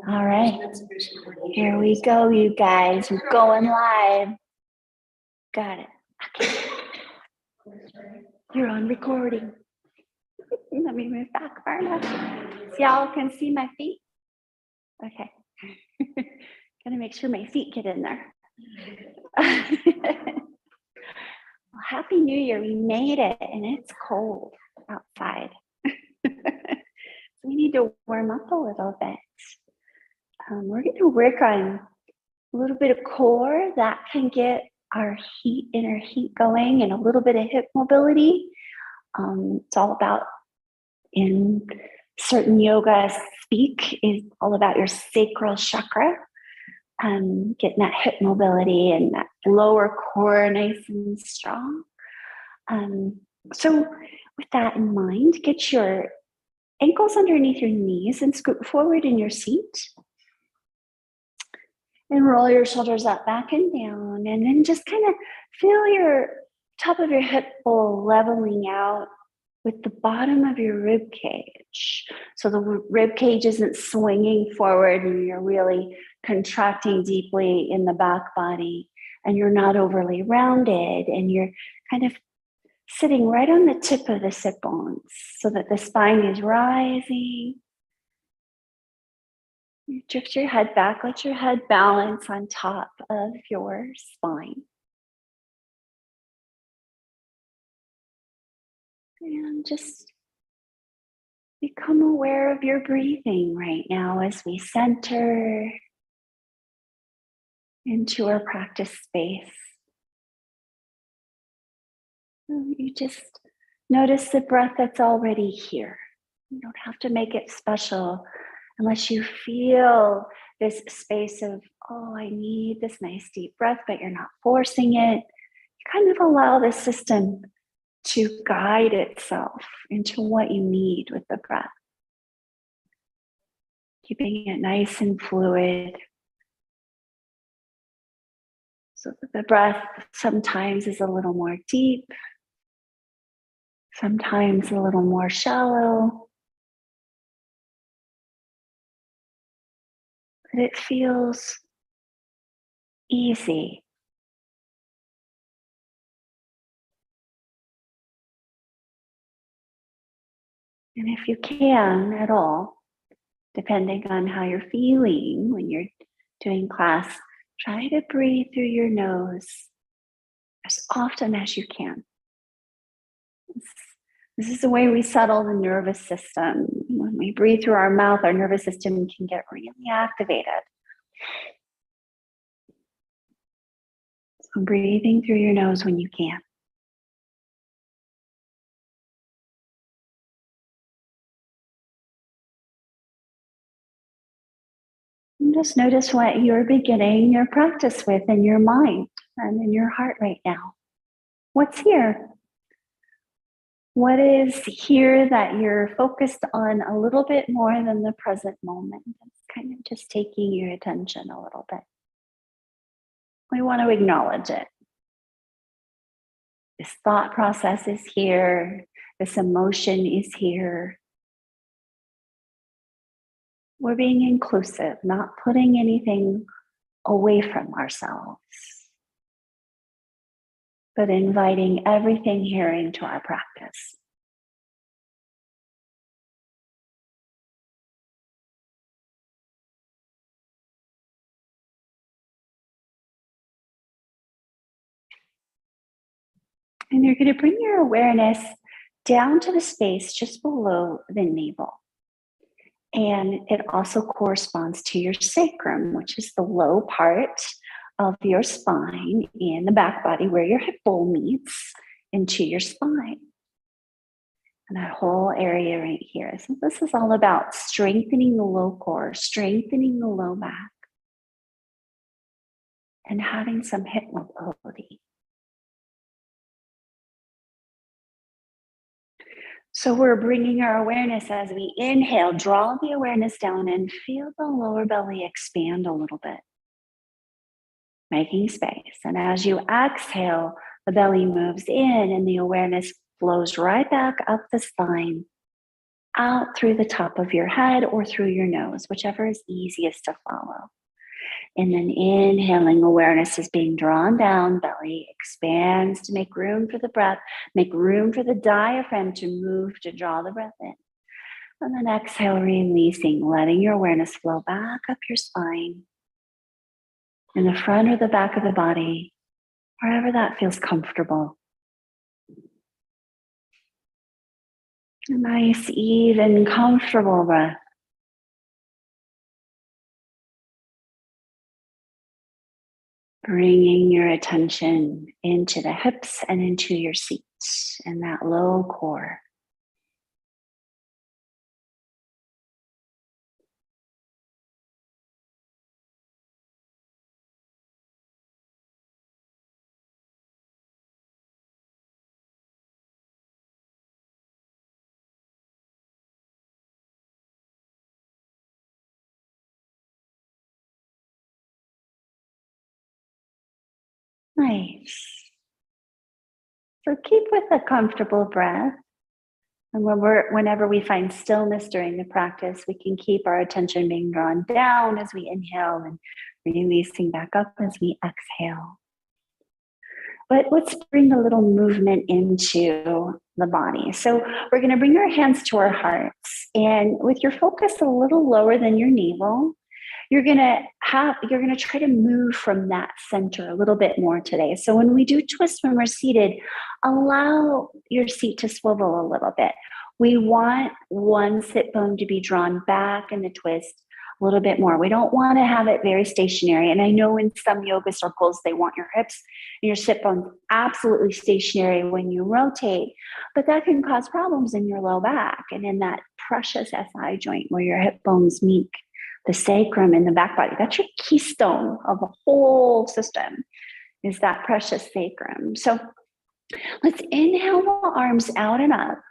All right, here we go, you guys. We're going live. Got it. Okay. You're on recording. Let me move back far enough so y'all can see my feet. Okay. Gotta make sure my feet get in there. Well, Happy New Year. We made it and it's cold outside. So we need to warm up a little bit. We're going to work on a little bit of core that can get our inner heat going, and a little bit of hip mobility. It's all about, in certain yoga speak, is all about your sacral chakra. Getting that hip mobility and that lower core nice and strong. So with that in mind, get your ankles underneath your knees and scoot forward in your seat. And roll your shoulders up, back and down. And then just kind of feel your top of your hip bowl leveling out with the bottom of your rib cage. So the rib cage isn't swinging forward and you're really contracting deeply in the back body, and you're not overly rounded, and you're kind of sitting right on the tip of the sit bones so that the spine is rising. You drift your head back, let your head balance on top of your spine. And just become aware of your breathing right now as we center into our practice space. You just notice the breath that's already here. You don't have to make it special unless you feel this space of, oh, I need this nice deep breath, but you're not forcing it. You kind of allow the system to guide itself into what you need with the breath. Keeping it nice and fluid. So that the breath sometimes is a little more deep, sometimes a little more shallow. But it feels easy. And if you can at all, depending on how you're feeling when you're doing class, try to breathe through your nose as often as you can. This is the way we settle the nervous system. When we breathe through our mouth, our nervous system can get really activated. So breathing through your nose when you can. And just notice what you're beginning your practice with in your mind and in your heart right now. What's here? What is here that you're focused on a little bit more than the present moment? It's kind of just taking your attention a little bit. We want to acknowledge it. This thought process is here. This emotion is here. We're being inclusive, not putting anything away from ourselves, but inviting everything here into our practice. And you're going to bring your awareness down to the space just below the navel. And it also corresponds to your sacrum, which is the low part of your spine in the back body where your hip bowl meets into your spine. And that whole area right here. So this is all about strengthening the low core, strengthening the low back, and having some hip mobility. So we're bringing our awareness as we inhale, draw the awareness down and feel the lower belly expand a little bit, making space. And as you exhale, the belly moves in and the awareness flows right back up the spine out through the top of your head or through your nose, whichever is easiest to follow. And then inhaling, awareness is being drawn down, belly expands to make room for the breath, make room for the diaphragm to move, to draw the breath in. And then exhale, releasing, letting your awareness flow back up your spine, in the front or the back of the body, wherever that feels comfortable. A nice, even, comfortable breath. Bringing your attention into the hips and into your seat and that low core. Nice. So keep with a comfortable breath. And whenever we find stillness during the practice, we can keep our attention being drawn down as we inhale and releasing back up as we exhale. But let's bring a little movement into the body. So we're going to bring our hands to our hearts, and with your focus a little lower than your navel, you're going to try to move from that center a little bit more today. So when we do twist when we're seated, allow your seat to swivel a little bit. We want one sit bone to be drawn back in the twist a little bit more. We don't want to have it very stationary. And I know in some yoga circles, they want your hips and your sit bones absolutely stationary when you rotate, but that can cause problems in your low back and in that precious SI joint where your hip bones meet the sacrum and the back body. That's your keystone of the whole system, is that precious sacrum. So let's inhale the arms out and up.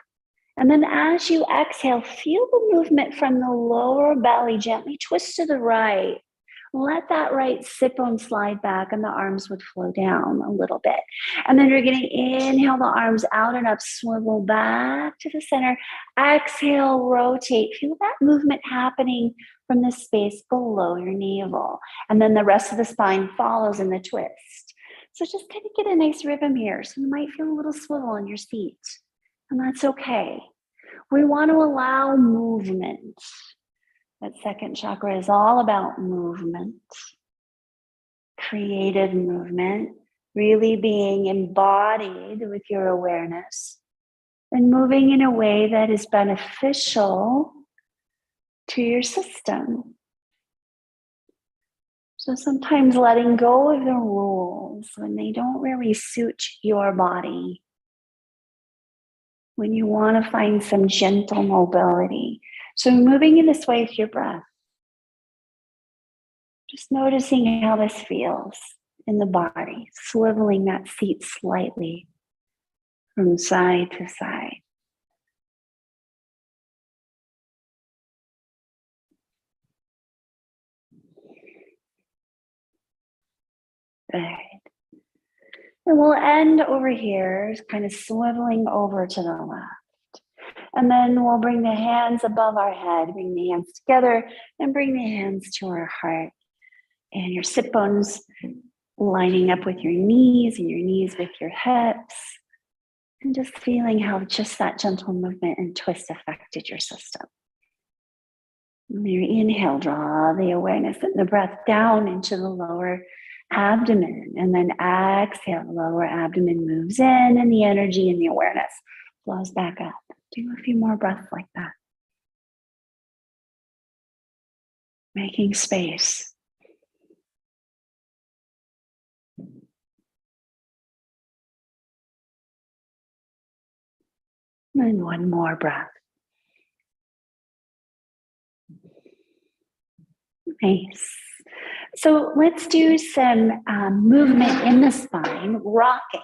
And then as you exhale, feel the movement from the lower belly, gently twist to the right. Let that right sit bone slide back and the arms would flow down a little bit. And then you're going to inhale the arms out and up, swivel back to the center. Exhale, rotate. Feel that movement happening from the space below your navel. And then the rest of the spine follows in the twist. So just kind of get a nice rhythm here. So you might feel a little swivel in your seat, and that's okay. We want to allow movement. That second chakra is all about movement, creative movement, really being embodied with your awareness and moving in a way that is beneficial to your system. So sometimes letting go of the rules when they don't really suit your body, when you want to find some gentle mobility. So moving in this way with your breath, just noticing how this feels in the body, swiveling that seat slightly from side to side. Good. And we'll end over here, kind of swiveling over to the left. And then we'll bring the hands above our head, bring the hands together, and bring the hands to our heart. And your sit bones lining up with your knees and your knees with your hips. And just feeling how just that gentle movement and twist affected your system. And your inhale, draw the awareness and the breath down into the lower abdomen. And then exhale, lower abdomen moves in and the energy and the awareness flows back up. Do a few more breaths like that. Making space. And one more breath. Nice. So let's do some movement in the spine, rocking.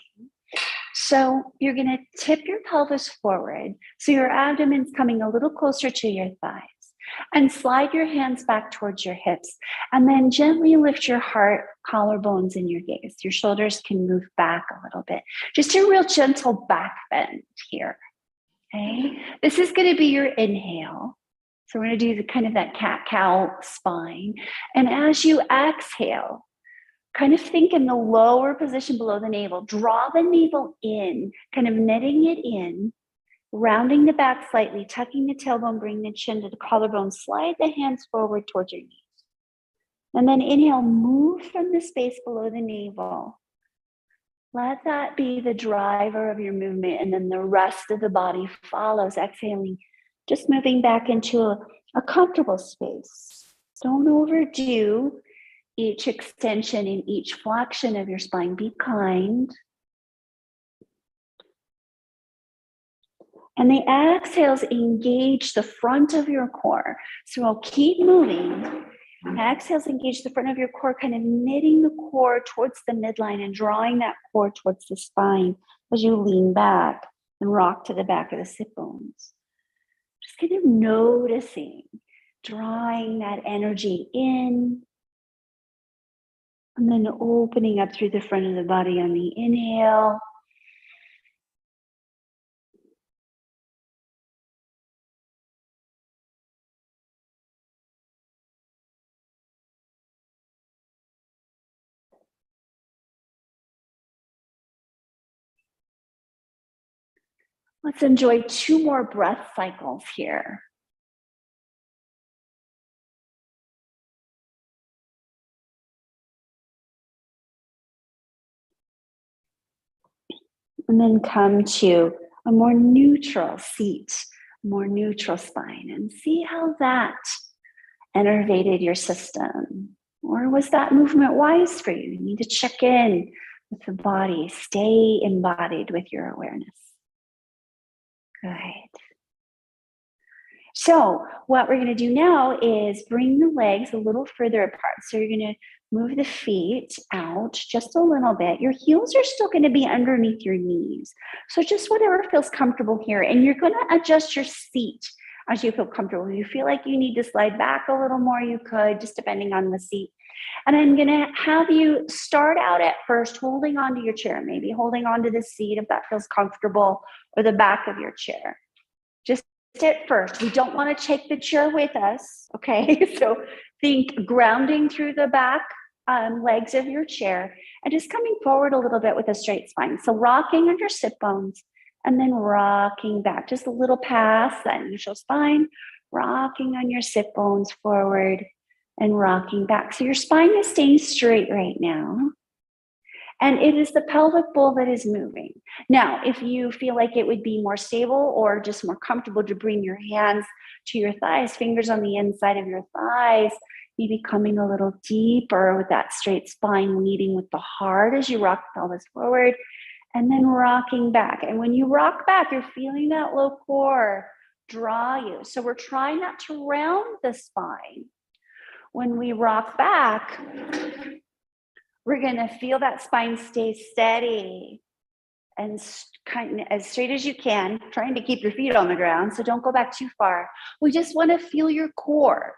So you're going to tip your pelvis forward. So your abdomen's coming a little closer to your thighs. And slide your hands back towards your hips. And then gently lift your heart, collarbones, and your gaze. Your shoulders can move back a little bit. Just a real gentle back bend here. Okay, this is going to be your inhale. So we're going to do the kind of that cat-cow spine. And as you exhale, kind of think in the lower position below the navel. Draw the navel in, kind of knitting it in, rounding the back slightly, tucking the tailbone, bring the chin to the collarbone, slide the hands forward towards your knees. And then inhale, move from the space below the navel. Let that be the driver of your movement, and then the rest of the body follows, exhaling, just moving back into a comfortable space. Don't overdo each extension and each flexion of your spine. Be kind. And the exhales engage the front of your core. So I'll keep moving. Exhales engage the front of your core, kind of knitting the core towards the midline and drawing that core towards the spine as you lean back and rock to the back of the sit bones. Just kind of noticing, drawing that energy in, and then opening up through the front of the body on the inhale. Let's enjoy 2 more breath cycles here. And then come to a more neutral seat, more neutral spine, and see how that enervated your system. Or was that movement wise for you? You need to check in with the body, stay embodied with your awareness. Good. So what we're going to do now is bring the legs a little further apart. So you're going to move the feet out just a little bit. Your heels are still going to be underneath your knees. So just whatever feels comfortable here. And you're going to adjust your seat as you feel comfortable. If you feel like you need to slide back a little more, you could, just depending on the seat. And I'm going to have you start out at first holding onto your chair, maybe holding onto the seat if that feels comfortable, or the back of your chair. Just at first, we don't want to take the chair with us, okay? So think grounding through the back legs of your chair and just coming forward a little bit with a straight spine. So rocking on your sit bones and then rocking back, just a little past that neutral spine, rocking on your sit bones forward and rocking back. So your spine is staying straight right now. And it is the pelvic bowl that is moving. Now, if you feel like it would be more stable or just more comfortable to bring your hands to your thighs, fingers on the inside of your thighs, maybe coming a little deeper with that straight spine, leading with the heart as you rock the pelvis forward, and then rocking back. And when you rock back, you're feeling that low core draw you. So we're trying not to round the spine. When we rock back, we're going to feel that spine stay steady and kind of as straight as you can, trying to keep your feet on the ground. So don't go back too far. We just want to feel your core,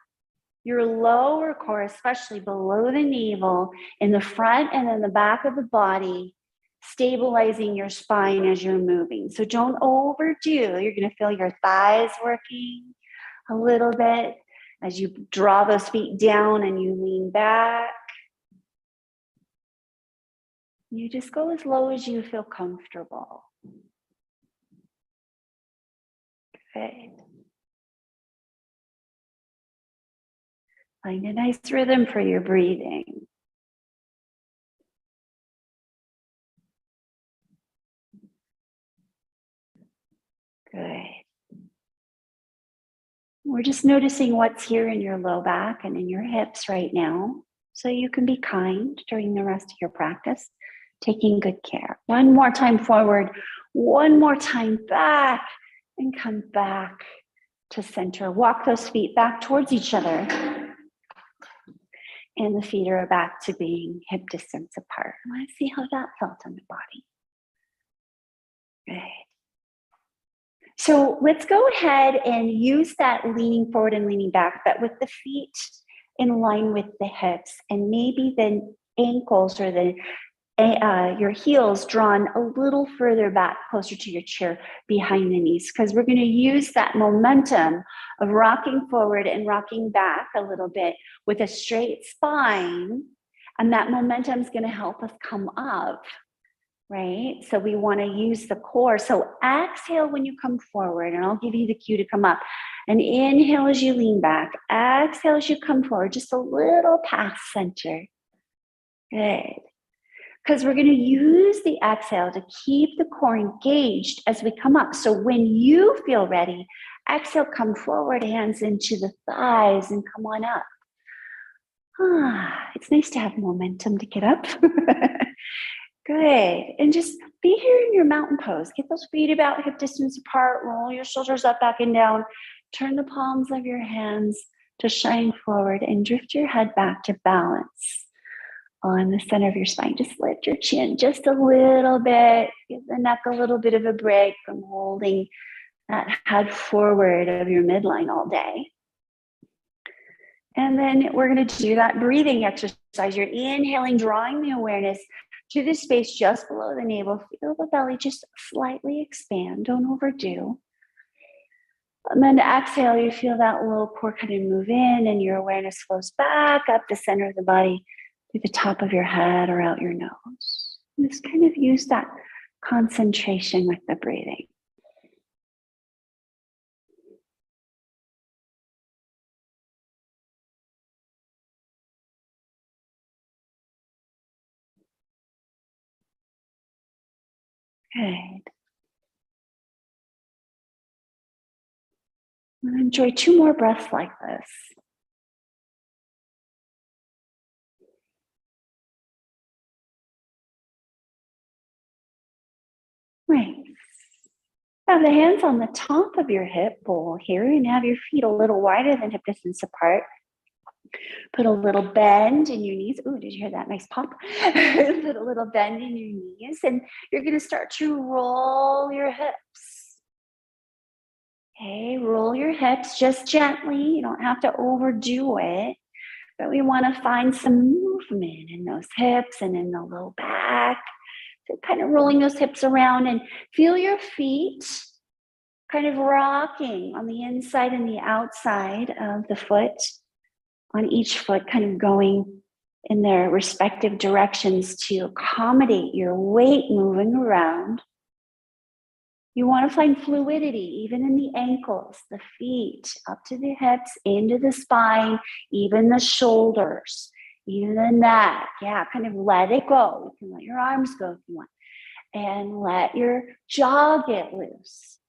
your lower core, especially below the navel, in the front and in the back of the body, stabilizing your spine as you're moving. So don't overdo. You're going to feel your thighs working a little bit as you draw those feet down and you lean back. You just go as low as you feel comfortable. Good. Find a nice rhythm for your breathing. Good. We're just noticing what's here in your low back and in your hips right now, so you can be kind during the rest of your practice, taking good care. One more time forward, one more time back, and come back to center. Walk those feet back towards each other. And the feet are back to being hip distance apart. I want to see how that felt on the body. Good. So let's go ahead and use that leaning forward and leaning back, but with the feet in line with the hips, and maybe the ankles or the your heels drawn a little further back, closer to your chair, behind the knees, because we're going to use that momentum of rocking forward and rocking back a little bit with a straight spine. And that momentum is going to help us come up, right? So we want to use the core. So exhale when you come forward, and I'll give you the cue to come up. And inhale as you lean back. Exhale as you come forward, just a little past center. Good. Because we're going to use the exhale to keep the core engaged as we come up. So when you feel ready, exhale, come forward, hands into the thighs, and come on up. It's nice to have momentum to get up. Good. And just be here in your mountain pose. Get those feet about hip distance apart. Roll your shoulders up, back, and down. Turn the palms of your hands to shine forward and drift your head back to balance on the center of your spine. Just lift your chin just a little bit. Give the neck a little bit of a break from holding that head forward of your midline all day. And then we're going to do that breathing exercise. You're inhaling, drawing the awareness to the space just below the navel. Feel the belly just slightly expand. Don't overdo. And then exhale, you feel that little core kind of move in, and your awareness flows back up the center of the body, through the top of your head or out your nose. Just kind of use that concentration with the breathing. Good. And enjoy 2 more breaths like this. Right. Have the hands on the top of your hip bowl here, and have your feet a little wider than hip distance apart. Put a little bend in your knees. Ooh, did you hear that nice pop? Put a little bend in your knees, and you're going to start to roll your hips. Okay, roll your hips just gently. You don't have to overdo it, but we want to find some movement in those hips and in the low back. So kind of rolling those hips around, and feel your feet kind of rocking on the inside and the outside of the foot, on each foot, kind of going in their respective directions to accommodate your weight moving around. You want to find fluidity even in the ankles, the feet, up to the hips, into the spine, even the shoulders, even the neck. Yeah, kind of let it go. You can let your arms go if you want. And let your jaw get loose.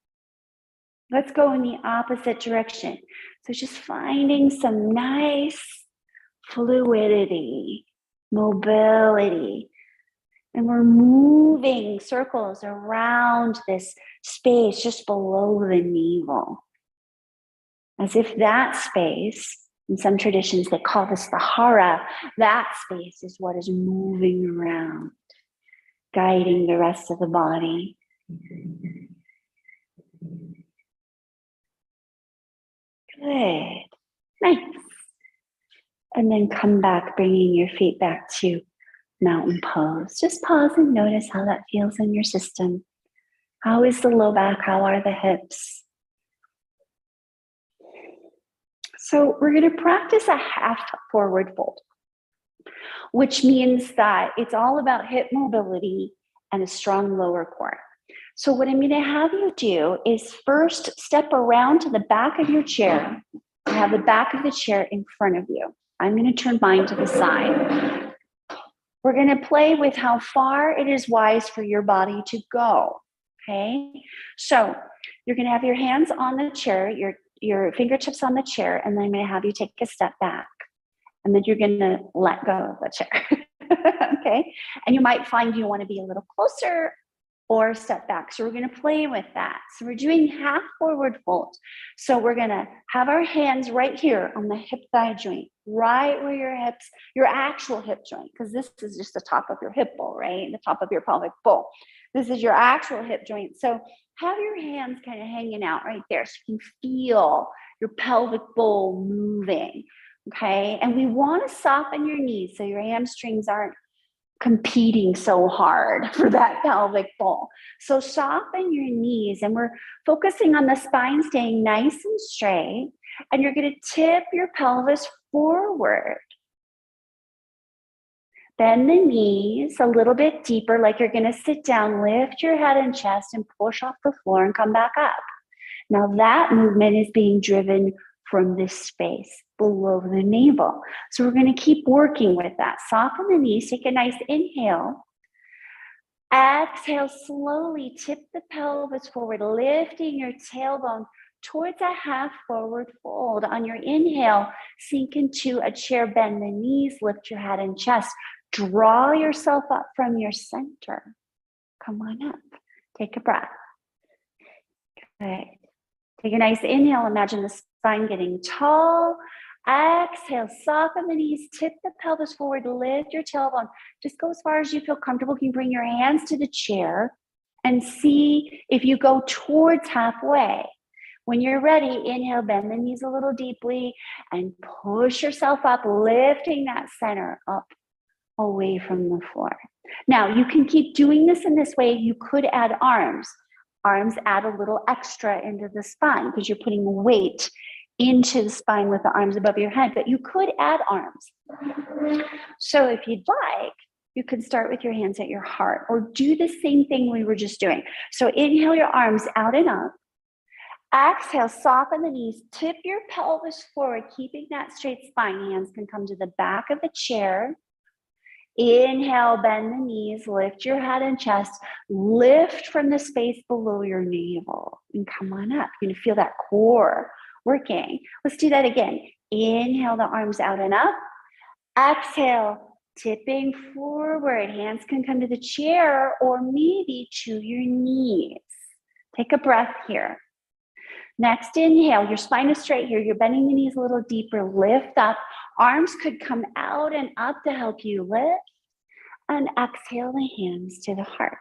Let's go in the opposite direction. So just finding some nice fluidity, mobility. And we're moving circles around this space just below the navel. As if that space, in some traditions they call this the hara, that space is what is moving around, guiding the rest of the body. Good. Nice. And then come back, bringing your feet back to mountain pose. Just pause and notice how that feels in your system. How is the low back? How are the hips? So we're going to practice a half forward fold, which means that it's all about hip mobility and a strong lower core. So what I'm going to have you do is first step around to the back of your chair. You have the back of the chair in front of you. I'm going to turn mine to the side. We're going to play with how far it is wise for your body to go. Okay? So you're going to have your hands on the chair, your fingertips on the chair, and then I'm going to have you take a step back. And then you're going to let go of the chair. Okay? And you might find you want to be a little closer or step back. So we're going to play with that. So we're doing half forward fold. So we're going to have our hands right here on the hip thigh joint, right where your hips, your actual hip joint, because this is just the top of your hip bowl, right? The top of your pelvic bowl. This is your actual hip joint. So have your hands kind of hanging out right there so you can feel your pelvic bowl moving. Okay. And we want to soften your knees so your hamstrings aren't competing so hard for that pelvic bowl. So soften your knees, and we're focusing on the spine staying nice and straight, and you're going to tip your pelvis forward. Bend the knees a little bit deeper, like you're going to sit down, lift your head and chest and push off the floor and come back up. Now that movement is being driven from this space below the navel. So we're going to keep working with that. Soften the knees, take a nice inhale. Exhale, slowly tip the pelvis forward, lifting your tailbone towards a half forward fold. On your inhale, sink into a chair, bend the knees, lift your head and chest. Draw yourself up from your center. Come on up. Take a breath. Good. Take a nice inhale. Imagine the spine getting tall. Exhale, soften the knees, tip the pelvis forward, lift your tailbone. Just go as far as you feel comfortable. You can bring your hands to the chair and see if you go towards halfway. When you're ready, inhale, bend the knees a little deeply and push yourself up, lifting that center up away from the floor. Now, you can keep doing this in this way. You could add arms. Arms add a little extra into the spine because you're putting weight into the spine with the arms above your head, but you could add arms. So if you'd like, you can start with your hands at your heart or do the same thing we were just doing. So inhale your arms out and up. Exhale, soften the knees, tip your pelvis forward, keeping that straight spine. Hands can come to the back of the chair. Inhale, bend the knees, lift your head and chest, lift from the space below your navel, and come on up. You're gonna feel that core working. Let's do that again. Inhale the arms out and up. Exhale, tipping forward. Hands can come to the chair or maybe to your knees. Take a breath here. Next, inhale. Your spine is straight here. You're bending the knees a little deeper. Lift up. Arms could come out and up to help you lift. And exhale the hands to the heart.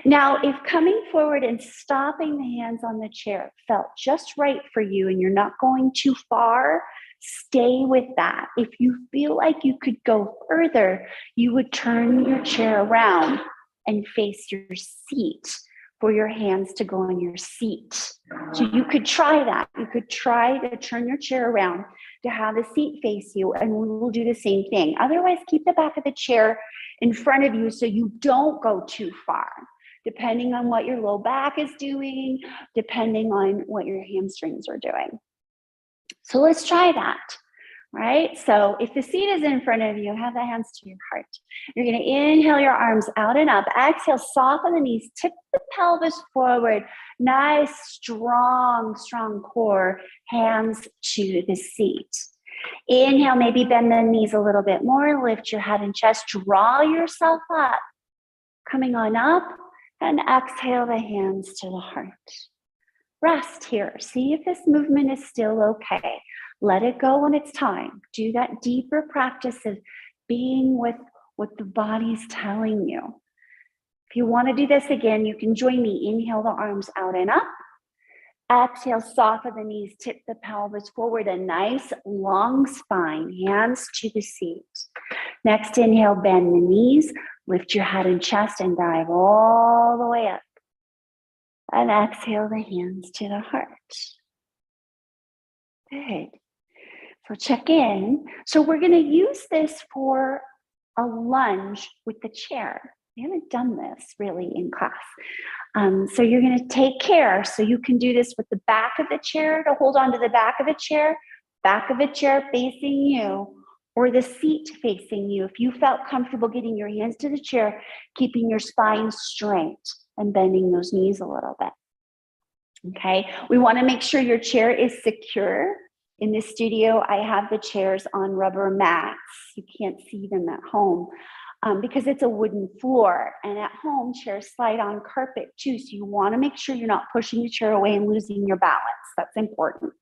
Now, if coming forward and stopping the hands on the chair felt just right for you and you're not going too far, stay with that. If you feel like you could go further, you would turn your chair around and face your seat for your hands to go on your seat. So you could try that. You could try to turn your chair around to have the seat face you, and we will do the same thing. Otherwise, keep the back of the chair in front of you so you don't go too far, depending on what your low back is doing, depending on what your hamstrings are doing. So let's try that, right? So if the seat is in front of you, have the hands to your heart. You're going to inhale your arms out and up. Exhale, soften the knees, tip the pelvis forward. Nice, strong core, hands to the seat. Inhale, maybe bend the knees a little bit more. Lift your head and chest. Draw yourself up. Coming on up, and exhale the hands to the heart. Rest here. See if this movement is still okay. Let it go when it's time. Do that deeper practice of being with what the body's telling you. If you want to do this again, you can join me. Inhale the arms out and up. Exhale, soften the knees, tip the pelvis forward, a nice long spine, hands to the seat. Next, inhale, bend the knees, lift your head and chest and dive all the way up. And exhale the hands to the heart. Good. So check in. So we're going to use this for a lunge with the chair. We haven't done this really in class. So you're going to take care. So you can do this with the back of the chair to hold on to the back of the chair facing you, or the seat facing you. If you felt comfortable getting your hands to the chair, keeping your spine straight and bending those knees a little bit. Okay, we want to make sure your chair is secure. In the studio, I have the chairs on rubber mats. You can't see them at home because it's a wooden floor. And at home, chairs slide on carpet too. So you want to make sure you're not pushing the chair away and losing your balance. That's important.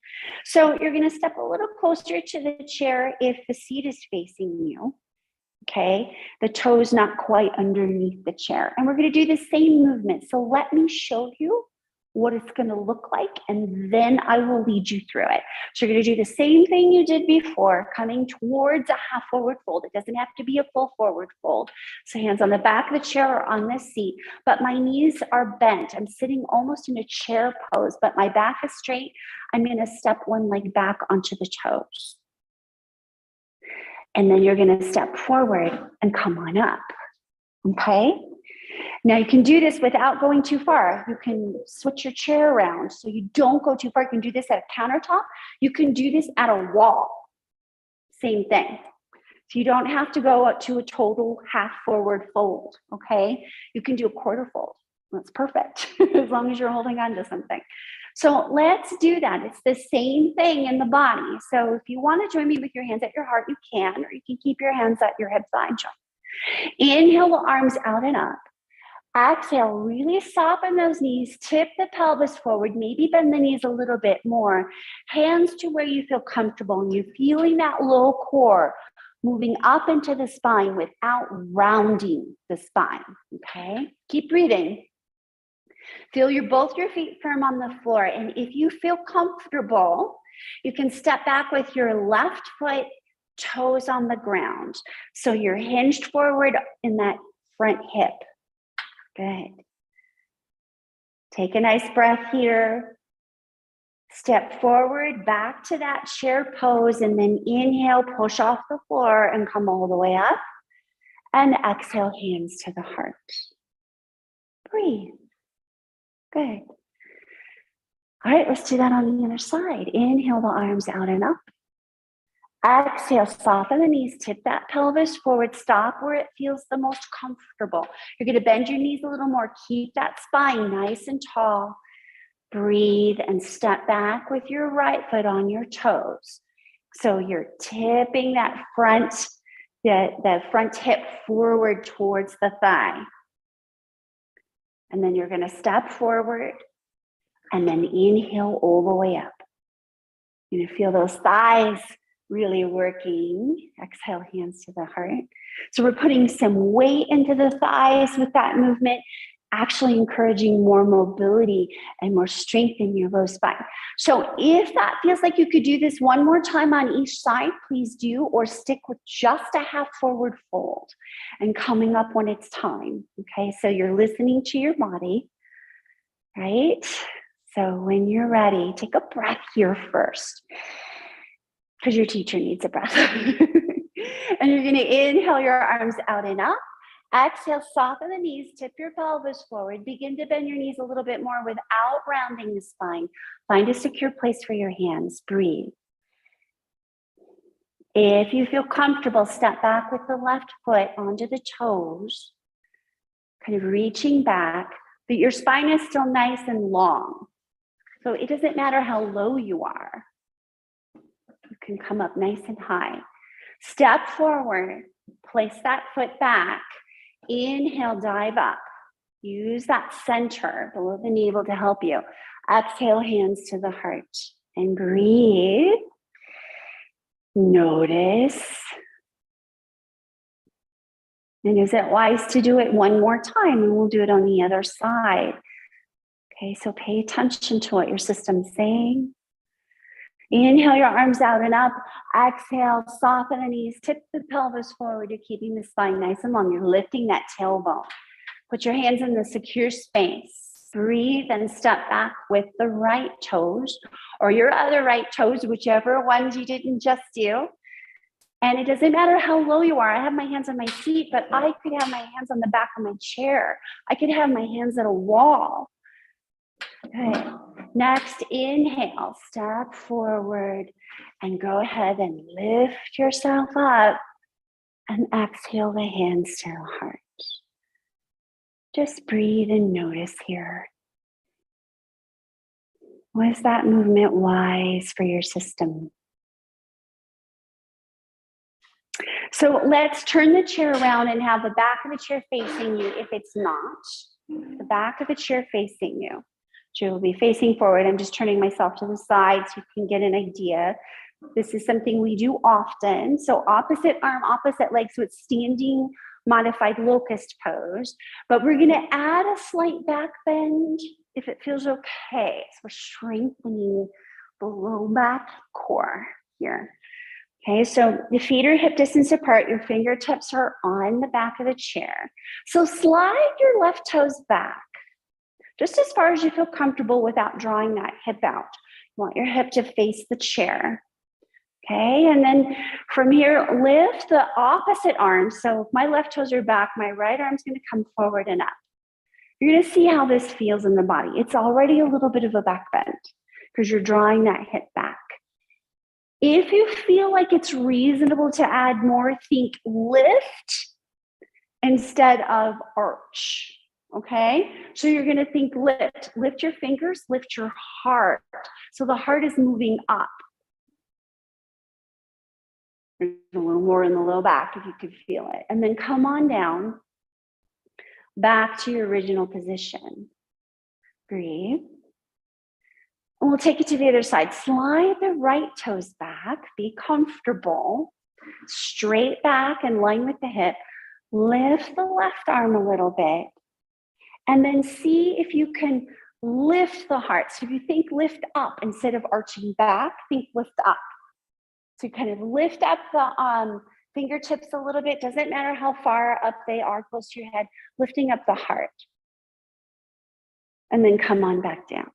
So you're going to step a little closer to the chair if the seat is facing you. Okay, the toes not quite underneath the chair. And we're going to do the same movement. So let me show you what it's going to look like, and then I will lead you through it. So you're going to do the same thing you did before, coming towards a half forward fold. It doesn't have to be a full forward fold. So hands on the back of the chair or on the seat, but my knees are bent. I'm sitting almost in a chair pose, but my back is straight. I'm going to step one leg back onto the toes. And then you're going to step forward and come on up. Okay? Now you can do this without going too far. You can switch your chair around so you don't go too far. You can do this at a countertop. You can do this at a wall. Same thing. So you don't have to go up to a total half forward fold, okay? You can do a quarter fold. That's perfect, as long as you're holding on to something. So let's do that. It's the same thing in the body. So if you want to join me with your hands at your heart, you can, or you can keep your hands at your hip side joint. Inhale the arms out and up. Exhale, really soften those knees, tip the pelvis forward, maybe bend the knees a little bit more. Hands to where you feel comfortable, and you're feeling that low core moving up into the spine without rounding the spine, okay? Keep breathing. Feel both your feet firm on the floor, and if you feel comfortable, you can step back with your left foot, toes on the ground. So you're hinged forward in that front hip. Good. Take a nice breath here. Step forward, back to that chair pose, and then inhale, push off the floor and come all the way up. And exhale, hands to the heart. Breathe. Good. All right, let's do that on the other side. Inhale the arms out and up. Exhale, soften the knees, tip that pelvis forward, stop where it feels the most comfortable. You're going to bend your knees a little more, keep that spine nice and tall. Breathe and step back with your right foot on your toes. So you're tipping that front, the front hip forward towards the thigh. And then you're going to step forward and then inhale all the way up. You're going to feel those thighs really working. Exhale, hands to the heart. So we're putting some weight into the thighs with that movement, actually encouraging more mobility and more strength in your low spine. So if that feels like you could do this one more time on each side, please do, or stick with just a half forward fold and coming up when it's time. Okay, so you're listening to your body, right? So when you're ready, take a breath here first, because your teacher needs a breath. And you're going to inhale your arms out and up. Exhale, soften the knees, tip your pelvis forward. Begin to bend your knees a little bit more without rounding the spine. Find a secure place for your hands. Breathe. If you feel comfortable, step back with the left foot onto the toes, kind of reaching back, but your spine is still nice and long. So it doesn't matter how low you are. You can come up nice and high. Step forward, place that foot back. Inhale, dive up. Use that center below the navel to help you. Exhale, hands to the heart. And breathe. Notice. And is it wise to do it one more time? And we'll do it on the other side. Okay, so pay attention to what your system's saying. Inhale your arms out and up. Exhale, soften the knees, tip the pelvis forward. You're keeping the spine nice and long. You're lifting that tailbone. Put your hands in the secure space. Breathe and step back with the right toes or your other right toes, whichever ones you didn't just do. And it doesn't matter how low you are. I have my hands on my seat, but I could have my hands on the back of my chair. I could have my hands at a wall. Good. Next, inhale, step forward and go ahead and lift yourself up and exhale the hands to the heart. Just breathe and notice here. Was that movement wise for your system? So let's turn the chair around and have the back of the chair facing you if it's not. The back of the chair facing you. Chair will be facing forward. I'm just turning myself to the side so you can get an idea. This is something we do often. So opposite arm, opposite leg. So it's standing modified locust pose. But we're going to add a slight back bend if it feels okay. So we're strengthening the low back core here. Okay, so the feet are hip distance apart. Your fingertips are on the back of the chair. So slide your left toes back, just as far as you feel comfortable without drawing that hip out. You want your hip to face the chair. Okay, and then from here, lift the opposite arm. So if my left toes are back, my right arm's gonna come forward and up. You're gonna see how this feels in the body. It's already a little bit of a back bend because you're drawing that hip back. If you feel like it's reasonable to add more, think lift instead of arch, okay? So you're gonna think lift. Lift your fingers, lift your heart. So the heart is moving up. There's a little more in the low back if you could feel it. And then come on down, back to your original position. Breathe. And we'll take it to the other side. Slide the right toes back, be comfortable. Straight back in line with the hip. Lift the left arm a little bit. And then see if you can lift the heart. So if you think lift up instead of arching back, think lift up. So kind of lift up the fingertips a little bit. Doesn't matter how far up they are, close to your head, lifting up the heart. And then come on back down.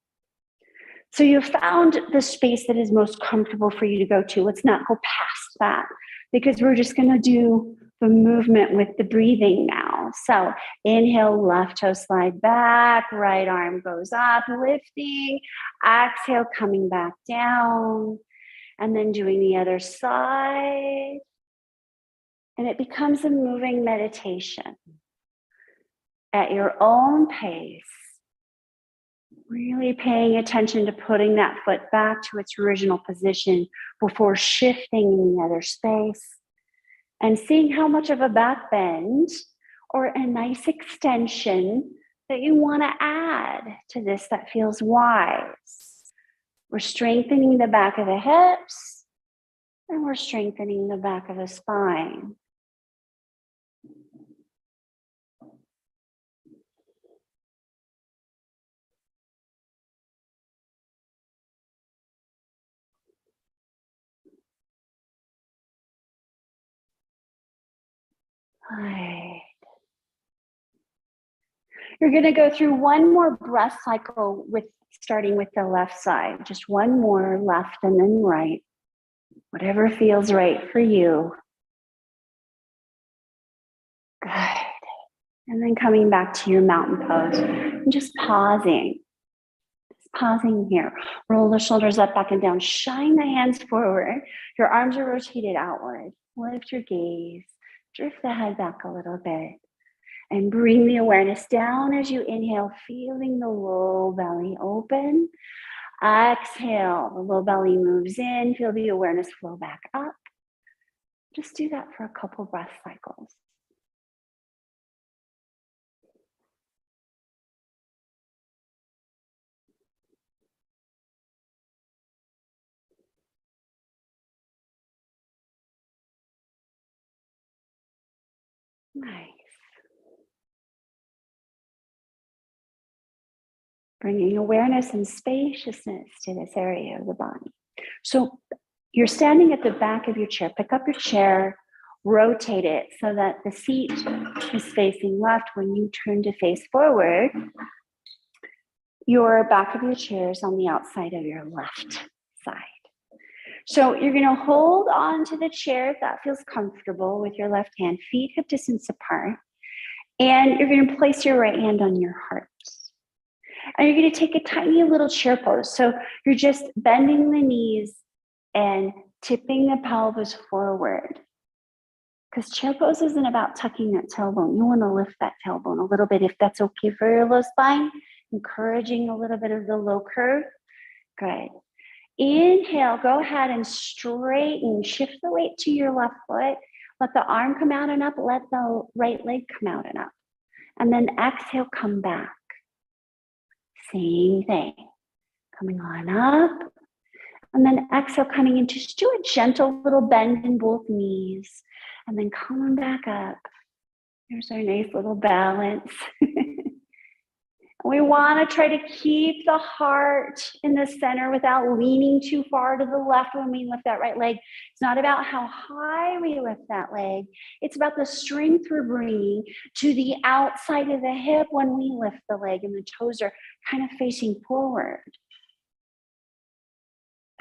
So you found the space that is most comfortable for you to go to. Let's not go past that because we're just gonna do the movement with the breathing now. So inhale, left toe slide back, right arm goes up, lifting. Exhale, coming back down. And then doing the other side. And it becomes a moving meditation at your own pace. Really paying attention to putting that foot back to its original position before shifting in the other space. And seeing how much of a back bend or a nice extension that you want to add to this that feels wise. We're strengthening the back of the hips and we're strengthening the back of the spine. Right. You're going to go through one more breath cycle starting with the left side. Just one more, left and then right. Whatever feels right for you. Good. And then coming back to your mountain pose and just pausing. Just pausing here. Roll the shoulders up, back and down. Shine the hands forward. Your arms are rotated outward. Lift your gaze. Drift the head back a little bit. And bring the awareness down as you inhale, feeling the low belly open. Exhale, the low belly moves in. Feel the awareness flow back up. Just do that for a couple breath cycles. Nice. Bringing awareness and spaciousness to this area of the body. So you're standing at the back of your chair. Pick up your chair, rotate it so that the seat is facing left. When you turn to face forward, your back of your chair is on the outside of your left side. So you're going to hold on to the chair if that feels comfortable with your left hand, feet hip distance apart. And you're going to place your right hand on your heart. And you're going to take a tiny little chair pose. So you're just bending the knees and tipping the pelvis forward. Because chair pose isn't about tucking that tailbone. You want to lift that tailbone a little bit if that's okay for your low spine. Encouraging a little bit of the low curve. Good. Inhale, go ahead and straighten. Shift the weight to your left foot. Let the arm come out and up. Let the right leg come out and up. And then exhale, come back. Same thing. Coming on up. And then exhale, coming in. Just do a gentle little bend in both knees. And then coming back up. Here's our nice little balance. We want to try to keep the heart in the center without leaning too far to the left when we lift that right leg. It's not about how high we lift that leg. It's about the strength we're bringing to the outside of the hip when we lift the leg, and the toes are kind of facing forward.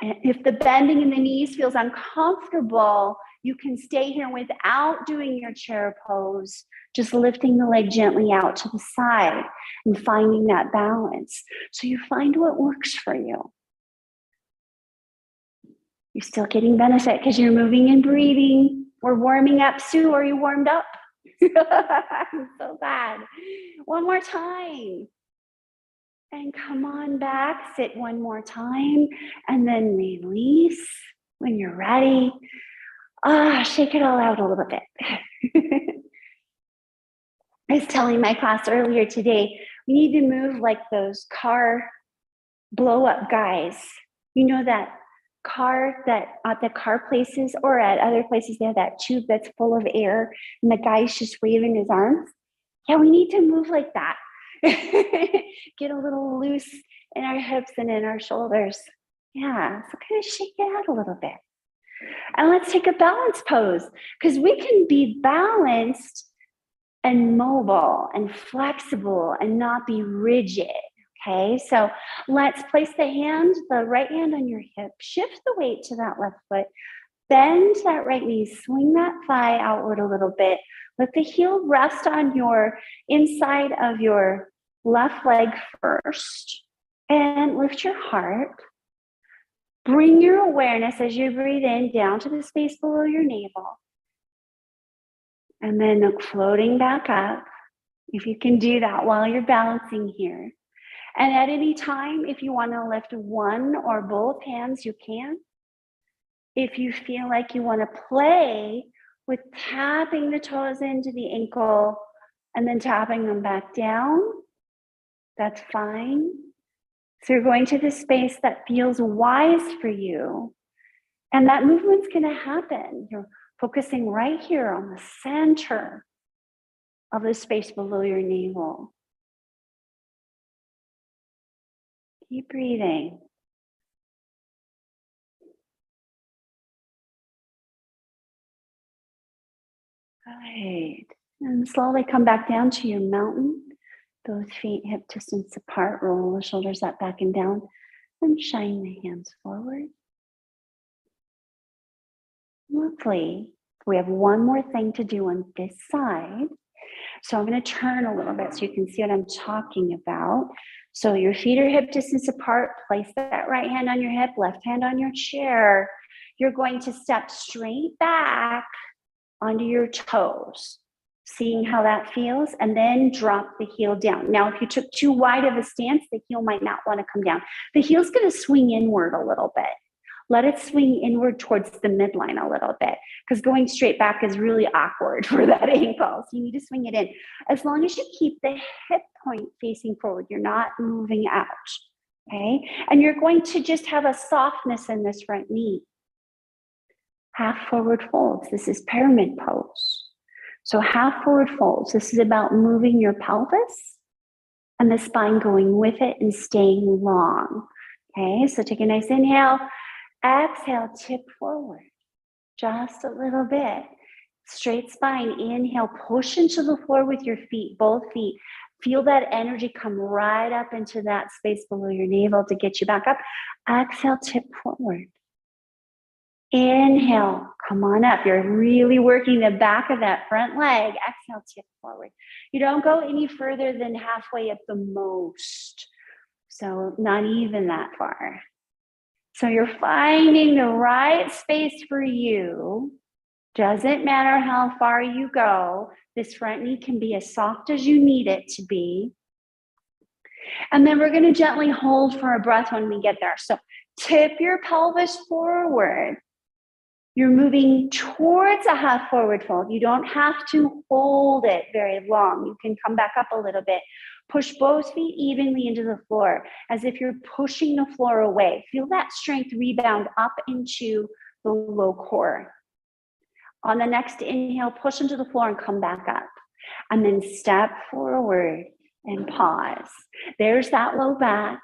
And if the bending in the knees feels uncomfortable, you can stay here without doing your chair pose, just lifting the leg gently out to the side and finding that balance. So you find what works for you. You're still getting benefit because you're moving and breathing. We're warming up. Sue, are you warmed up? I'm so glad. One more time. And come on back, sit one more time, and then release when you're ready. Shake it all out a little bit. I was telling my class earlier today, we need to move like those car blow-up guys. You know that car that at the car places or at other places, they have that tube that's full of air and the guy's just waving his arms? Yeah, we need to move like that. Get a little loose in our hips and in our shoulders. Yeah, so kind of shake it out a little bit. And let's take a balance pose, because we can be balanced and mobile and flexible and not be rigid. Okay, so let's place the right hand on your hip, shift the weight to that left foot, bend that right knee, swing that thigh outward a little bit. Let the heel rest on your inside of your left leg first, and lift your heart. Bring your awareness as you breathe in down to the space below your navel. And then look floating back up, if you can do that while you're balancing here. And at any time, if you want to lift one or both hands, you can. If you feel like you want to play with tapping the toes into the ankle and then tapping them back down, that's fine. So you're going to the space that feels wise for you. And that movement's going to happen. You're focusing right here on the center of the space below your navel. Keep breathing. Good. And slowly come back down to your mountain. Both feet hip distance apart. Roll the shoulders up, back and down. And shine the hands forward. Lovely. We have one more thing to do on this side. So I'm going to turn a little bit so you can see what I'm talking about. So your feet are hip distance apart. Place that right hand on your hip, left hand on your chair. You're going to step straight back onto your toes, seeing how that feels, and then drop the heel down. Now, if you took too wide of a stance, the heel might not want to come down. The heel's going to swing inward a little bit. Let it swing inward towards the midline a little bit, because going straight back is really awkward for that ankle. So you need to swing it in. As long as you keep the hip point facing forward, you're not moving out, okay? And you're going to just have a softness in this front knee. Half forward folds. This is pyramid pose. So half forward folds. This is about moving your pelvis and the spine going with it and staying long. Okay, so take a nice inhale. Exhale, tip forward. Just a little bit. Straight spine. Inhale, push into the floor with your feet, both feet. Feel that energy come right up into that space below your navel to get you back up. Exhale, tip forward. Inhale, come on up. You're really working the back of that front leg. Exhale, tip forward. You don't go any further than halfway at the most. So not even that far. So you're finding the right space for you. Doesn't matter how far you go. This front knee can be as soft as you need it to be. And then we're going to gently hold for a breath when we get there. So tip your pelvis forward. You're moving towards a half forward fold. You don't have to hold it very long. You can come back up a little bit. Push both feet evenly into the floor as if you're pushing the floor away. Feel that strength rebound up into the low core. On the next inhale, push into the floor and come back up. And then step forward. and pause. There's that low back.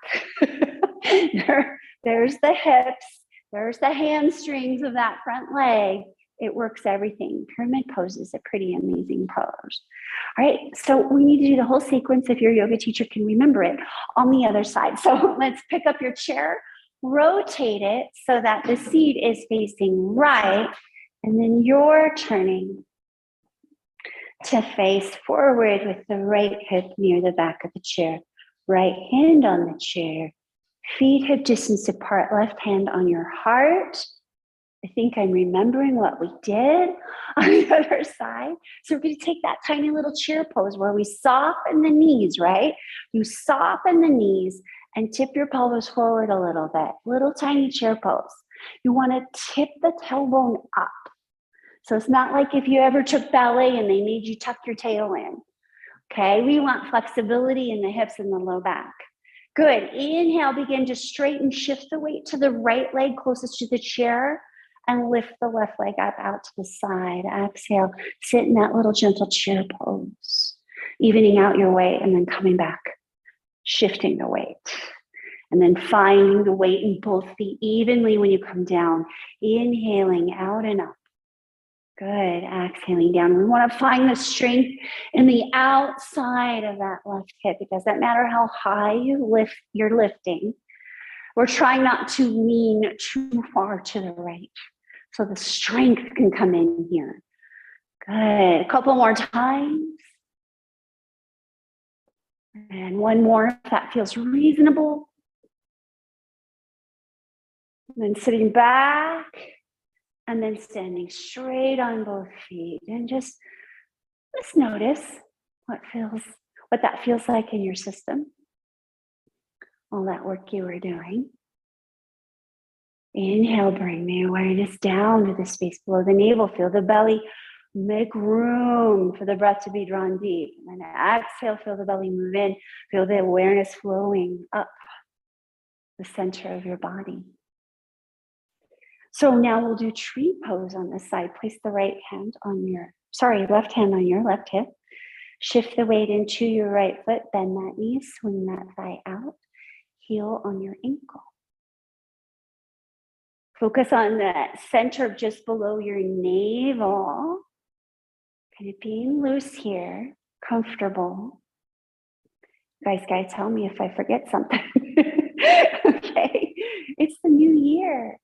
There's the hips. There's the hamstrings of that front leg. It works everything. Pyramid pose is a pretty amazing pose. All right, so we need to do the whole sequence if your yoga teacher can remember it on the other side. So let's pick up your chair, rotate it so that the seat is facing right, and then you're turning to face forward with the right hip near the back of the chair. Right hand on the chair, feet hip distance apart, left hand on your heart. I think I'm remembering what we did on the other side. So we're going to take that tiny little chair pose where we soften the knees, right? You soften the knees and tip your pelvis forward a little bit. Little tiny chair pose. You want to tip the tailbone up. So it's not like if you ever took ballet and they made you tuck your tail in. Okay, we want flexibility in the hips and the low back. Good. Inhale, begin to straighten, shift the weight to the right leg closest to the chair and lift the left leg up out to the side. Exhale, sit in that little gentle chair pose, evening out your weight and then coming back, shifting the weight. And then finding the weight in both feet evenly when you come down. Inhaling out and up. Good. Exhaling down. We want to find the strength in the outside of that left hip. It doesn't matter how high you're lifting. We're trying not to lean too far to the right, so the strength can come in here. Good. A couple more times. And one more if that feels reasonable. And then sitting back. And then standing straight on both feet. And just notice what that feels like in your system. All that work you were doing. Inhale, bring the awareness down to the space below the navel. Feel the belly. Make room for the breath to be drawn deep. And then exhale, feel the belly move in. Feel the awareness flowing up the center of your body. So now we'll do tree pose on this side. Place the left hand on your left hip. Shift the weight into your right foot. Bend that knee, swing that thigh out. Heel on your ankle. Focus on the center just below your navel. Kind of being loose here, comfortable. Guys, tell me if I forget something. Okay, it's the new year.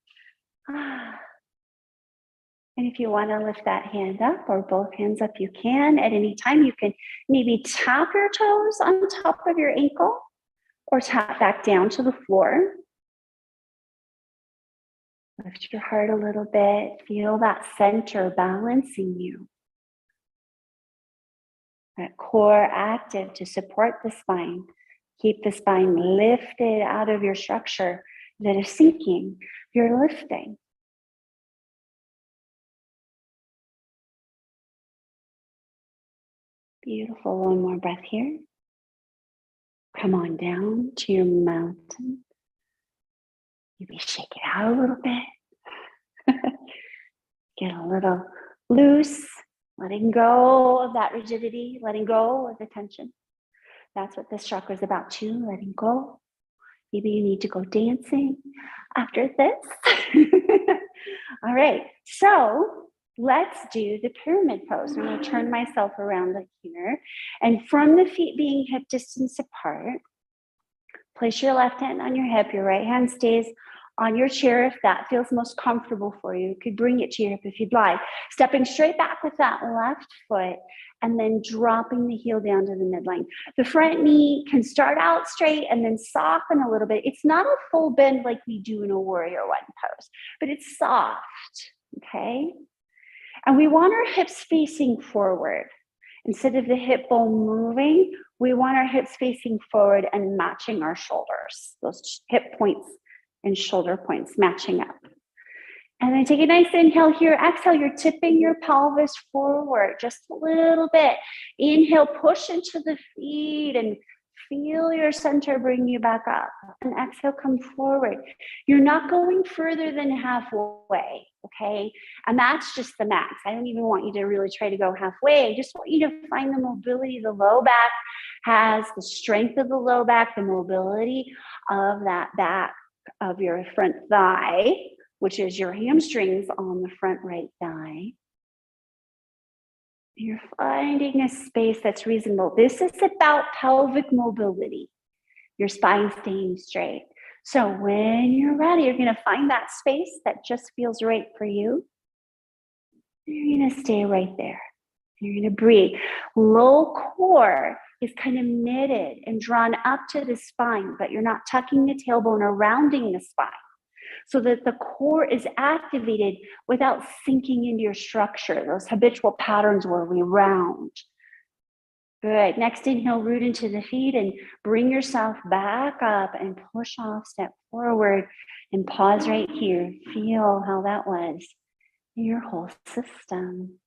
And if you want to lift that hand up or both hands up, you can. At any time, you can maybe tap your toes on top of your ankle or tap back down to the floor. Lift your heart a little bit. Feel that center balancing you. That core active to support the spine. Keep the spine lifted out of your structure that is sinking. You're lifting. Beautiful. One more breath here. Come on down to your mountain. Maybe shake it out a little bit. Get a little loose. Letting go of that rigidity. Letting go of the tension. That's what this chakra is about too. Letting go. Maybe you need to go dancing after this. All right. So let's do the pyramid pose. I'm going to turn myself around like here. And from the feet being hip distance apart, place your left hand on your hip. Your right hand stays on your chair if that feels most comfortable for you. You could bring it to your hip if you'd like. Stepping straight back with that left foot and then dropping the heel down to the midline. The front knee can start out straight and then soften a little bit. It's not a full bend like we do in a warrior one pose, but it's soft, okay? And we want our hips facing forward. Instead of the hip bone moving, we want our hips facing forward and matching our shoulders. Those hip points and shoulder points matching up. And then take a nice inhale here. Exhale, you're tipping your pelvis forward just a little bit. Inhale, push into the feet and feel your center bring you back up. And exhale, come forward. You're not going further than halfway, okay? And that's just the max. I don't even want you to really try to go halfway. I just want you to find the mobility, the low back, has the strength of the low back, the mobility of that back of your front thigh, which is your hamstrings on the front right thigh. You're finding a space that's reasonable. This is about pelvic mobility, your spine staying straight. So when you're ready, you're going to find that space that just feels right for you. You're going to stay right there. You're going to breathe. Low core is kind of knitted and drawn up to the spine, but you're not tucking the tailbone or rounding the spine, so that the core is activated without sinking into your structure, those habitual patterns where we round. Good. Next inhale, root into the feet and bring yourself back up and push off, step forward and pause right here. Feel how that was in your whole system.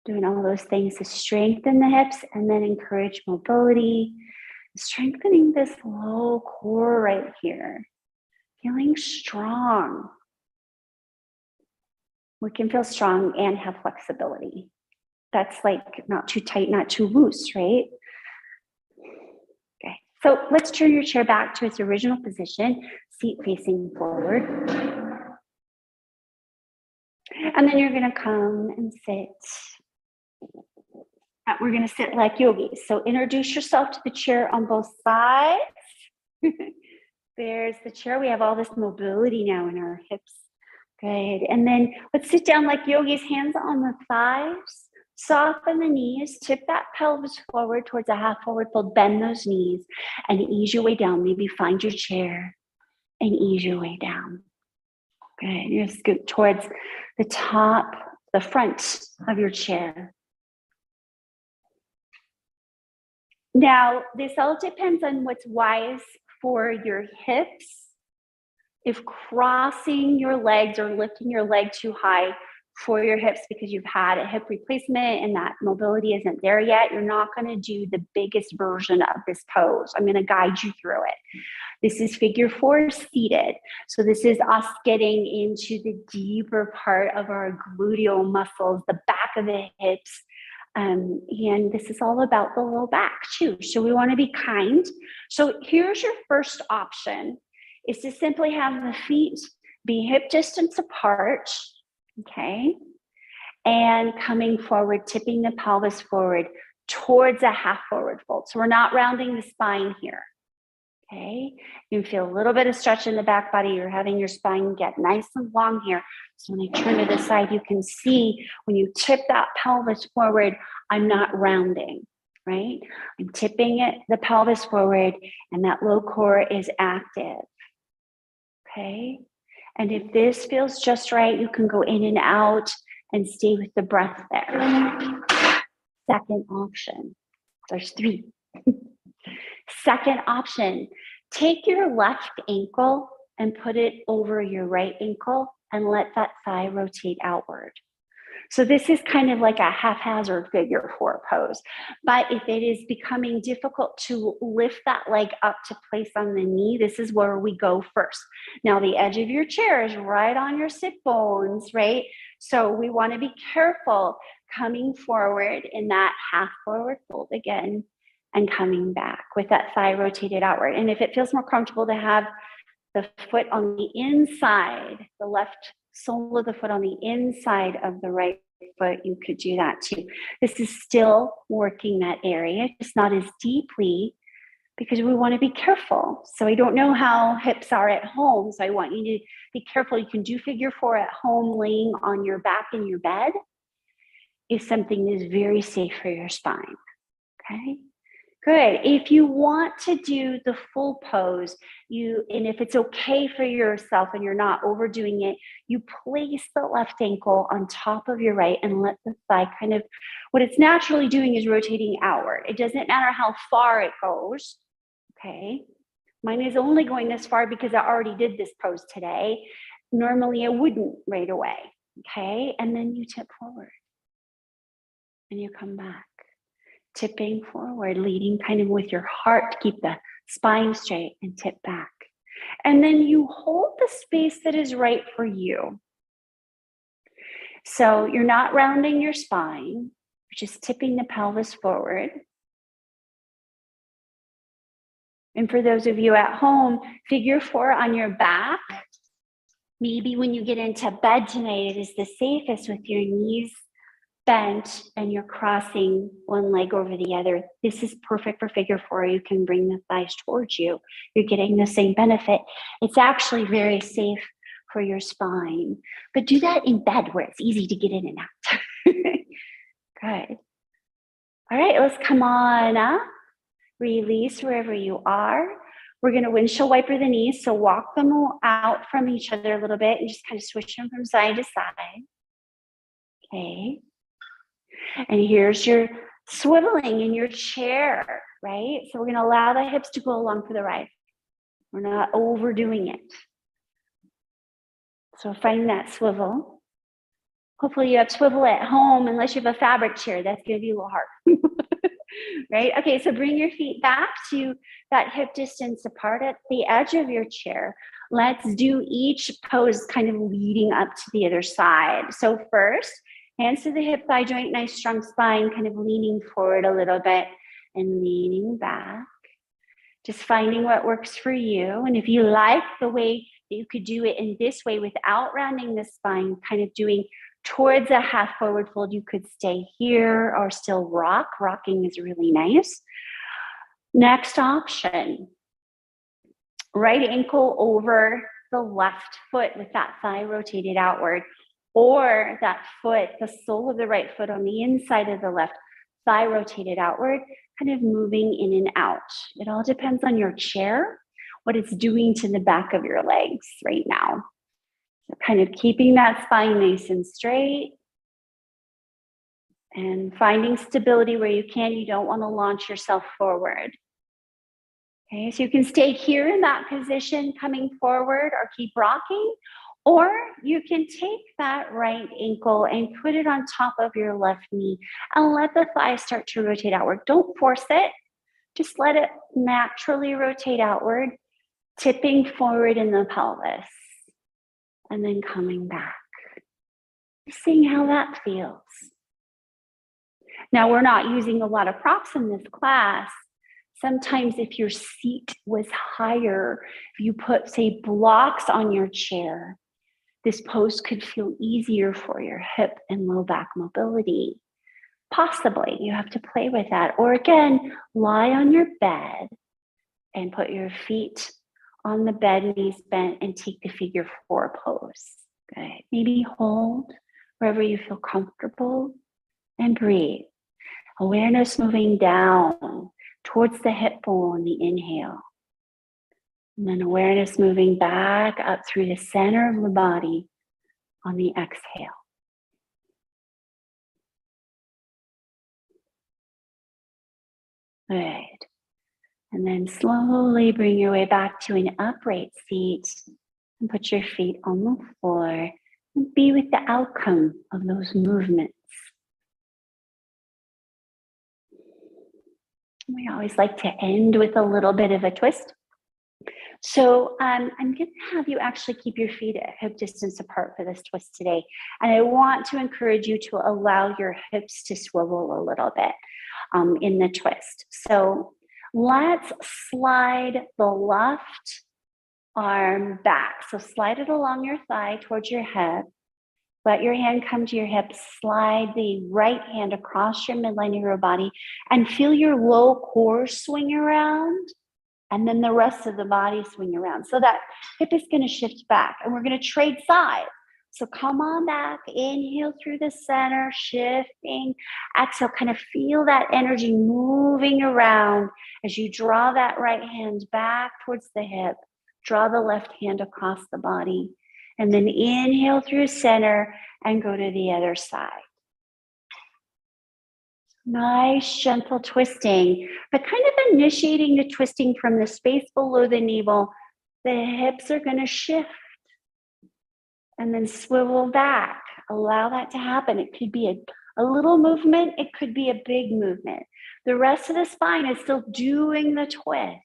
Doing all those things to strengthen the hips and then encourage mobility. Strengthening this low core right here. Feeling strong. We can feel strong and have flexibility. That's like not too tight, not too loose, right? Okay, so let's turn your chair back to its original position, seat facing forward. And then you're gonna come and sit. We're gonna sit like yogis. So introduce yourself to the chair on both sides. There's the chair. We have all this mobility now in our hips. Good. And then let's sit down like yogis, hands on the thighs. Soften the knees, tip that pelvis forward towards a half forward fold, bend those knees and ease your way down. Maybe find your chair and ease your way down. Good. You scoot towards the top, the front of your chair. Now, this all depends on what's wise for your hips. If crossing your legs or lifting your leg too high for your hips because you've had a hip replacement and that mobility isn't there yet, you're not going to do the biggest version of this pose. I'm going to guide you through it. This is figure 4 seated. So this is us getting into the deeper part of our gluteal muscles, the back of the hips. And this is all about the low back too. So we want to be kind. So here's your first option, is to simply have the feet be hip distance apart. Okay, and coming forward, tipping the pelvis forward towards a half forward fold. So we're not rounding the spine here. Okay, you can feel a little bit of stretch in the back body. You're having your spine get nice and long here. So when I turn to the side, you can see when you tip that pelvis forward, I'm not rounding, right? I'm tipping it, the pelvis forward, and that low core is active. Okay. And if this feels just right, you can go in and out and stay with the breath there. Second option, there's 3. Second option, take your left ankle and put it over your right ankle and let that thigh rotate outward. So this is kind of like a haphazard figure 4 pose. But if it is becoming difficult to lift that leg up to place on the knee, this is where we go first. Now the edge of your chair is right on your sit bones, right? So we want to be careful coming forward in that half forward fold again and coming back with that thigh rotated outward. And if it feels more comfortable to have the foot on the inside, the left sole of the foot on the inside of the right foot, you could do that too. This is still working that area, just not as deeply, because we want to be careful. So I don't know how hips are at home, so I want you to be careful. You can do figure 4 at home, laying on your back in your bed, if something is very safe for your spine. Okay. Good. If you want to do the full pose, and if it's okay for yourself and you're not overdoing it, you place the left ankle on top of your right and let the thigh kind of, what it's naturally doing is rotating outward. It doesn't matter how far it goes. Okay. Mine is only going this far because I already did this pose today. Normally I wouldn't right away. Okay. And then you tip forward and you come back. Tipping forward, leading kind of with your heart to keep the spine straight and tip back. And then you hold the space that is right for you. So you're not rounding your spine. Just tipping the pelvis forward. And for those of you at home, figure 4 on your back. Maybe when you get into bed tonight, it is the safest with your knees bent and you're crossing one leg over the other. This is perfect for figure 4. You can bring the thighs towards you. You're getting the same benefit. It's actually very safe for your spine. But do that in bed where it's easy to get in and out. Good. All right, let's come on up. Release wherever you are. We're going to windshield wiper the knees. So walk them out from each other a little bit and just kind of switch them from side to side. Okay. And here's your swiveling in your chair, right? So we're going to allow the hips to go along for the ride. We're not overdoing it. So finding that swivel. Hopefully you have swivel at home, unless you have a fabric chair. That's going to be a little hard. Right? Okay, so bring your feet back to that hip distance apart at the edge of your chair. Let's do each pose kind of leading up to the other side. So first, hands to the hip thigh joint, nice strong spine, kind of leaning forward a little bit and leaning back. Just finding what works for you. And if you like the way that you could do it in this way without rounding the spine, kind of doing towards a half forward fold, you could stay here or still rock. Rocking is really nice. Next option, right ankle over the left foot with that thigh rotated outward, or that foot, the sole of the right foot on the inside of the left thigh rotated outward, kind of moving in and out. It all depends on your chair, what it's doing to the back of your legs right now. So kind of keeping that spine nice and straight and finding stability where you can. You don't want to launch yourself forward. Okay, so you can stay here in that position coming forward or keep rocking, or you can take that right ankle and put it on top of your left knee and let the thigh start to rotate outward. Don't force it. Just let it naturally rotate outward, tipping forward in the pelvis. And then coming back, seeing how that feels. Now, we're not using a lot of props in this class. Sometimes if your seat was higher, if you put, say, blocks on your chair, this pose could feel easier for your hip and low back mobility. Possibly, you have to play with that. Or again, lie on your bed and put your feet on the bed, knees bent, and take the figure 4 pose. Good. Maybe hold wherever you feel comfortable and breathe. Awareness moving down towards the hip bone on the inhale. And then awareness moving back up through the center of the body on the exhale. Good. And then slowly bring your way back to an upright seat and put your feet on the floor and be with the outcome of those movements. We always like to end with a little bit of a twist. So I'm going to have you actually keep your feet at hip distance apart for this twist today. And I want to encourage you to allow your hips to swivel a little bit in the twist. So let's slide the left arm back. So slide it along your thigh towards your hip. Let your hand come to your hip. Slide the right hand across your midline of your body and feel your low core swing around. And then the rest of the body swing around. So that hip is going to shift back. And we're going to trade sides. So come on back. Inhale through the center, shifting. Exhale, kind of feel that energy moving around as you draw that right hand back towards the hip. Draw the left hand across the body. And then inhale through center and go to the other side. Nice, gentle twisting, but kind of initiating the twisting from the space below the navel. The hips are going to shift and then swivel back. Allow that to happen. It could be a little movement. It could be a big movement. The rest of the spine is still doing the twist.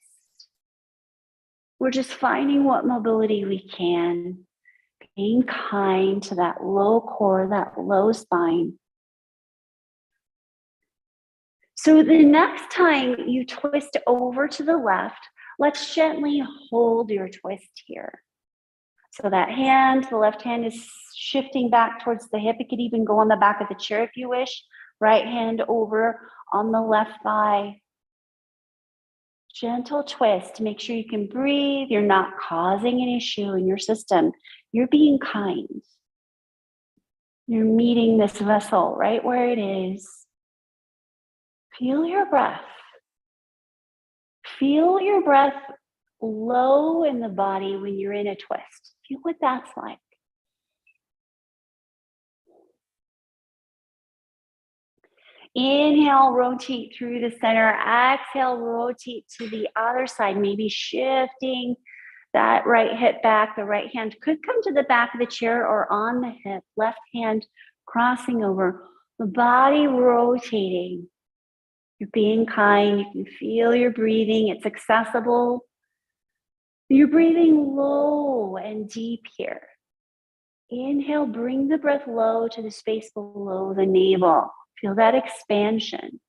We're just finding what mobility we can, being kind to that low core, that low spine. So the next time you twist over to the left, let's gently hold your twist here. So that hand, the left hand is shifting back towards the hip. It could even go on the back of the chair if you wish. Right hand over on the left thigh. Gentle twist to make sure you can breathe. You're not causing an issue in your system. You're being kind. You're meeting this vessel right where it is. Feel your breath. Feel your breath low in the body when you're in a twist. Feel what that's like. Inhale, rotate through the center. Exhale, rotate to the other side, maybe shifting that right hip back. The right hand could come to the back of the chair or on the hip. Left hand crossing over. The body rotating. You're being kind. You can feel your breathing. It's accessible. You're breathing low and deep here. Inhale, bring the breath low to the space below the navel. Feel that expansion.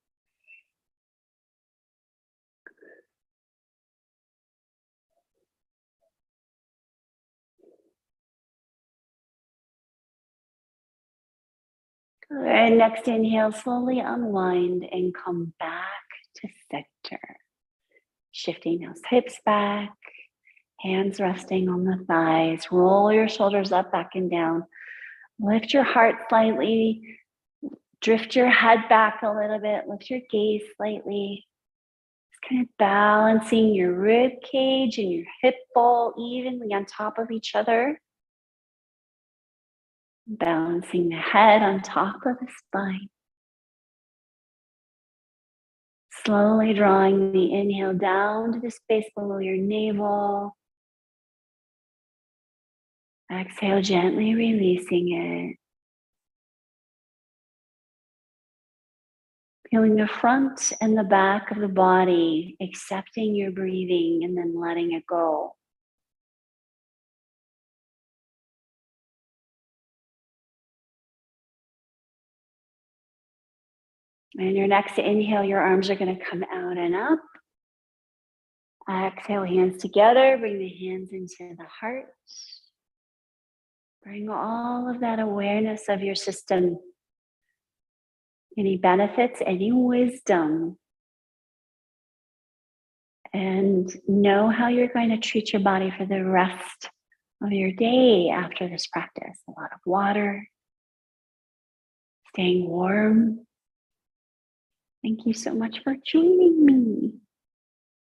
Good. And next inhale, slowly unwind and come back to center. Shifting those hips back, hands resting on the thighs. Roll your shoulders up, back and down. Lift your heart slightly. Drift your head back a little bit. Lift your gaze slightly. Just kind of balancing your rib cage and your hip ball evenly on top of each other. Balancing the head on top of the spine. Slowly drawing the inhale down to the space below your navel. Exhale, gently releasing it. Feeling the front and the back of the body, accepting your breathing and then letting it go. And your next inhale, your arms are going to come out and up. Exhale, hands together. Bring the hands into the heart. Bring all of that awareness of your system. Any benefits, any wisdom. And know how you're going to treat your body for the rest of your day after this practice. A lot of water. Staying warm. Thank you so much for joining me.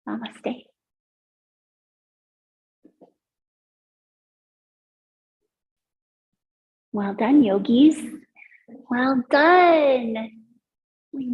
Namaste. Well done, yogis. Well done.